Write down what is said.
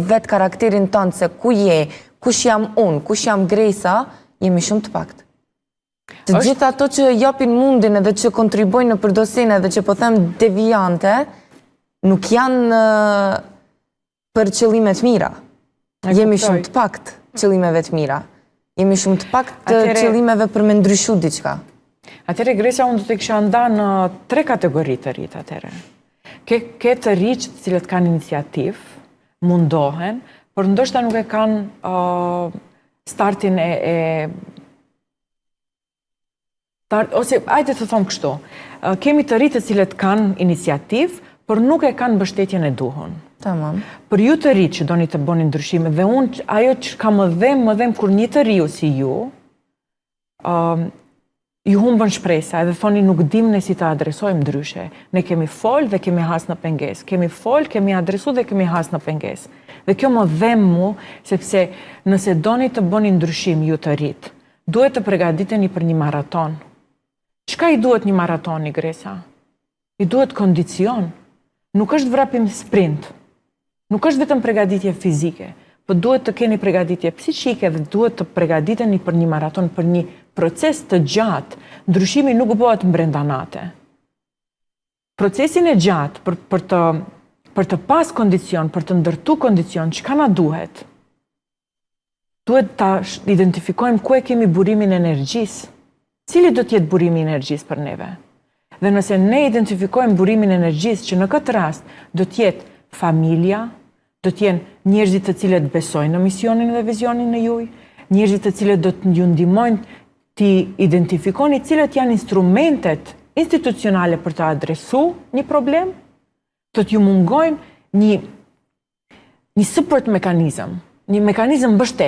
vetë karakterin tonë se ku je, kush jam unë, kush jam Gresa, jemi shumë të pakt. Të gjitha ato që japin mundin edhe që kontribojnë në përdosjen edhe që po them deviante, nuk janë për qëllimet mira. Jemi shumë të pakt qëllimeve të mira. Jemi shumë të pakt të qëllimeve për me ndryshu diçka. Atëre, Gresa, unë do të kisha nda në 3 kategori të rritë atëre. Ke të rritë cilët kanë iniciativ, mundohen, por ndoshta nuk e kanë startin ose, ajde të thomë kështu, kemi të rritë cilët kanë iniciativ, por nuk e kanë mbështetjen e duhur. Tamam. Për ju të rritë që doni të bëni ndryshime, dhe unë, ajo që ka më dhem kur një të riu si ju humbën shpresa, edhe thoni nuk dim ne si të adresojmë ndryshe. Ne kemi fol dhe kemi has në penges. Kemi fol, kemi adresu dhe kemi has në penges. Dhe kjo më dhem mu, sepse nëse doni të bëni ndryshim ju të rritë, duhet të përgatiteni për një maraton. Çka i duhet një maratoni, Gresa? I duhet kondicion. Nuk është vrapim sprint. Nuk është vetëm përgatitje fizike, por duhet të keni përgatitje psiqike dhe duhet të përgatiteni për një maraton, për një proces të gjatë. Ndryshimi nuk bëhet brenda nate. Procesin e gjatë për të pas kondicion, për të ndërtu kondicion, çka na duhet? Duhet ta identifikojmë ku e kemi burimin e energjisë. Cili do t'jetë burimi i energjisë për neve? Dhe nëse ne identifikojmë burimin e energjisë, që në këtë rast do t'jetë familja, do t'jenë njerëzit të cilët besojnë në misionin dhe vizionin e juj, njerëzit të cilët do t'ju ndihmojnë t'i identifikoni cilët janë instrumentet institucionale për të adresu një problem, do t'ju mungojnë një support mekanizëm, një mekanizëm mbështet.